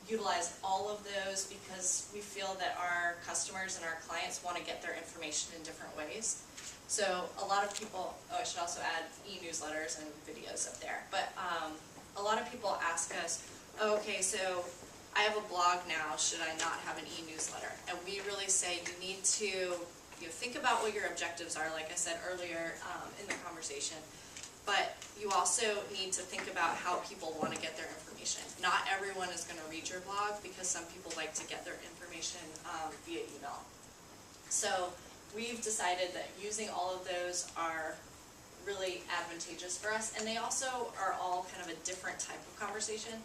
utilize all of those because we feel that our customers and our clients want to get their information in different ways. So a lot of people, I should also add e-newsletters and videos up there, but a lot of people ask us, oh, okay, so I have a blog now, should I not have an e-newsletter? And we really say you need to think about what your objectives are, like I said earlier in the conversation, but you also need to think about how people want to get their information. Not everyone is going to read your blog because some people like to get their information via email. So we've decided that using all of those are really advantageous for us, and they also are all kind of a different type of conversation.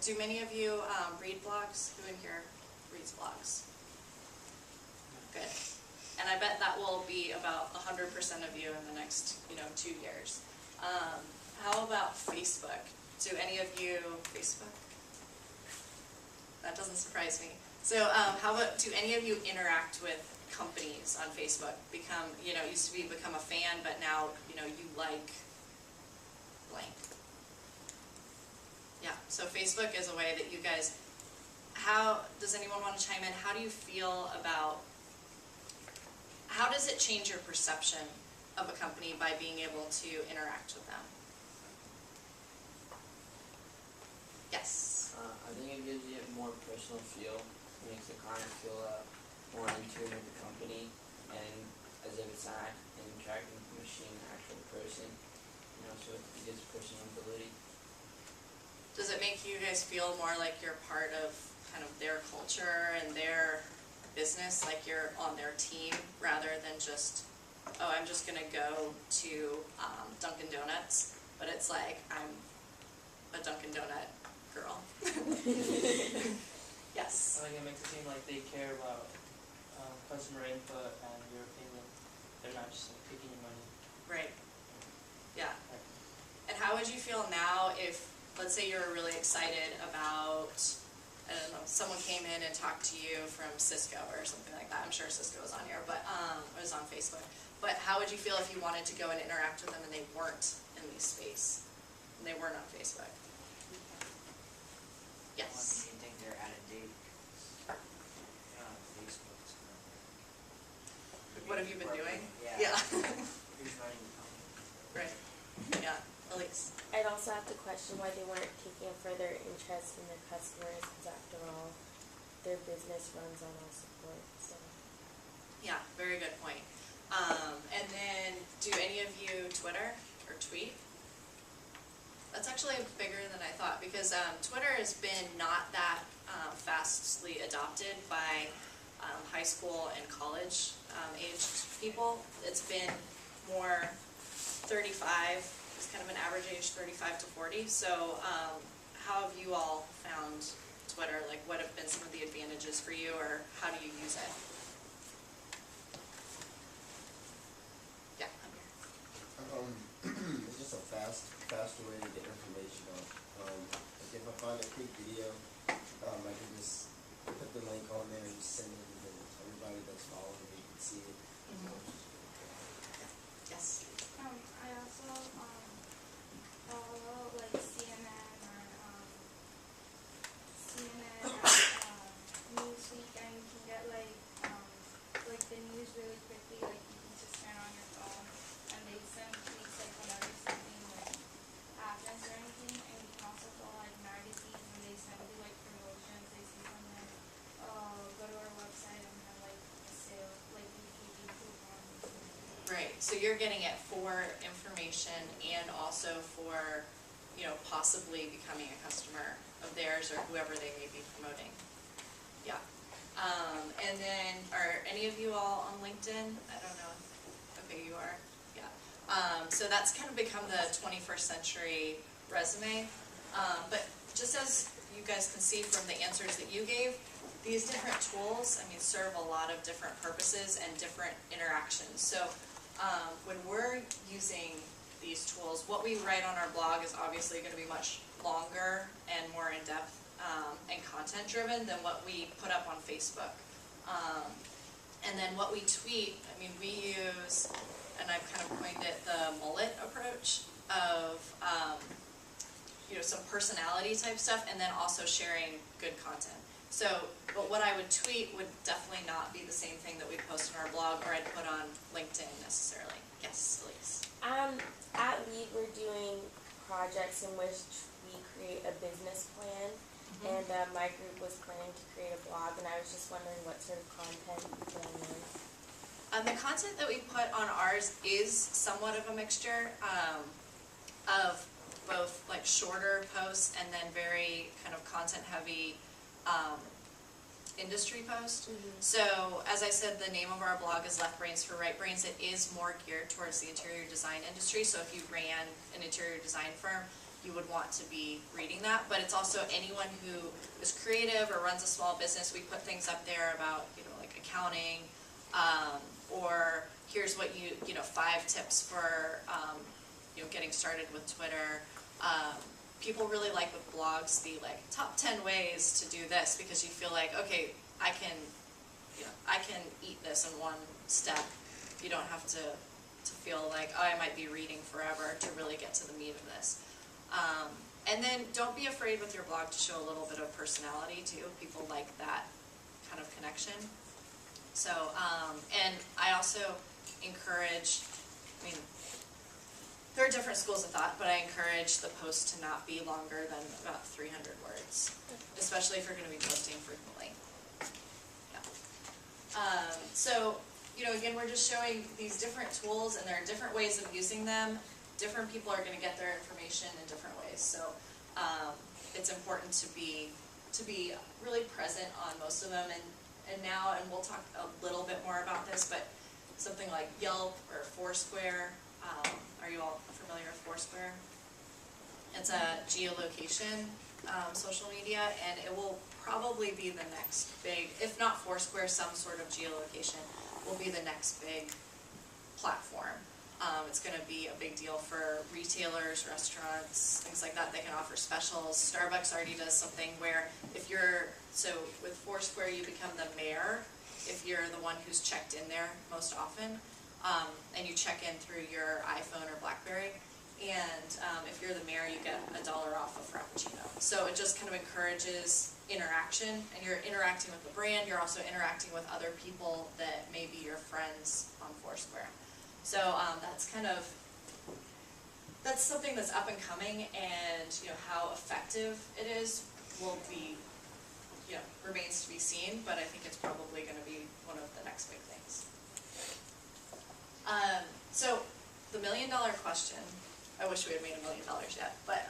Do many of you read blogs? Who in here reads blogs? Good. And I bet that will be about 100% of you in the next 2 years. How about Facebook? Do any of you Facebook? That doesn't surprise me. So how about, do any of you interact with companies on Facebook? Used to be become a fan, but now you like blank. Yeah, so Facebook is a way that you guys, does anyone want to chime in? How do you feel about, how does it change your perception of a company by being able to interact with them? Yes? I think it gives you a more personal feel. It makes the client feel more in tune with the company, and as if it's not an interacting with the machine, an actual person. So it gives personability. Does it make you guys feel more like you're part of kind of their culture and their business, like you're on their team, rather than just, oh, I'm just going to go to Dunkin' Donuts, but it's like I'm a Dunkin' Donut girl. Yes? I think it makes it seem like they care about customer input and your opinion. They're not just like taking your money. Right. Yeah. And how would you feel now if, let's say you're really excited about, I don't know, someone came in and talked to you from Cisco or something like that. I'm sure Cisco was on here, but it was on Facebook. But how would you feel if you wanted to go and interact with them and they weren't in the space? And they weren't on Facebook? Yes? Well, do you think they're out of date? Facebook's What have you been doing? Yeah. Who's running the company? Right. Yeah. Elise? I'd also have to question why they weren't taking a further interest in their customers, because after all, their business runs on our support. So. Yeah, very good point. And then, do any of you Twitter or tweet? That's actually bigger than I thought, because Twitter has been not that fastly adopted by high school and college aged people. It's been more 35. It's kind of an average age 35 to 40. So how have you all found Twitter? Like, what have been some of the advantages for you, or how do you use it? Yeah, I'm here. It's just a faster way to get information out. Like if I find a quick video, I can just put the link on there and just send it to everybody that's following me can see it. Yes. I also follow like CNN or Newsweek, and you can get like the news really quickly. Like you can just turn on your phone, and they send tweets like whenever something like happens or anything. And you can also follow like magazines, and they send you like promotions. They say something like, oh, go to our website and have like a sale, like UPG coupons. Right. So you're getting it for information and also for, possibly becoming a customer of theirs or whoever they may be promoting. Yeah. And then, are any of you all on LinkedIn? I don't know. Okay, you are. Yeah. So that's kind of become the 21st century resume. But just as you guys can see from the answers that you gave, these different tools, serve a lot of different purposes and different interactions. So when we're using these tools, what we write on our blog is obviously going to be much longer and more in-depth and content-driven than what we put up on Facebook. And then what we tweet, we use, and I've kind of coined it the mullet approach of, some personality type stuff, and then also sharing good content. So, but what I would tweet would definitely not be the same thing that we post on our blog or I'd put on LinkedIn necessarily. Yes, Elise. At LEAD, we're doing projects in which we create a business plan, and my group was planning to create a blog, and I was just wondering what sort of content you put on there. The content that we put on ours is somewhat of a mixture of both like shorter posts and then very kind of content heavy industry post. So as I said, the name of our blog is Left Brains for Right Brains. It is more geared towards the interior design industry. So if you ran an interior design firm, you would want to be reading that. But it's also anyone who is creative or runs a small business. We put things up there about, like accounting, or here's what 5 tips for, getting started with Twitter. People really like with blogs the top 10 ways to do this, because you feel like, okay, I can eat this in one step. You don't have to feel like, oh, I might be reading forever to really get to the meat of this. And then don't be afraid with your blog to show a little bit of personality too. People like that kind of connection. So, and I also encourage, there are different schools of thought, but I encourage the post to not be longer than about 300 words, especially if you're going to be posting frequently. Yeah. So, again, we're just showing these different tools, and there are different ways of using them. Different people are going to get their information in different ways. So, it's important to be really present on most of them. And now, and we'll talk a little bit more about this, but something like Yelp or Foursquare. Are you all familiar with Foursquare? It's a geolocation social media, and it will probably be the next big, if not Foursquare, some sort of geolocation will be the next big platform. It's going to be a big deal for retailers, restaurants, things like that. They can offer specials. Starbucks already does something where so with Foursquare you become the mayor if you're the one who's checked in there most often. And you check in through your iPhone or BlackBerry, and if you're the mayor, you get $1 off a Frappuccino. So it just kind of encourages interaction, and you're interacting with the brand, you're also interacting with other people that may be your friends on Foursquare. So that's something that's up and coming, and how effective it is will be, remains to be seen, but I think it's probably going to be one of the next big things. So the $1 million question, I wish we had made $1 million yet, but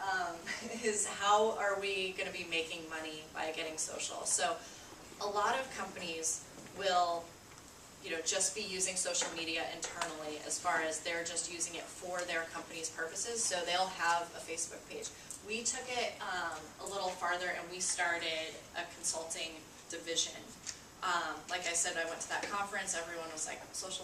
is how are we going to be making money by getting social? So a lot of companies will just be using social media internally, as far as they're just using it for their company's purposes. So they'll have a Facebook page. We took it a little farther, and we started a consulting division. Like I said, I went to that conference, everyone was like, social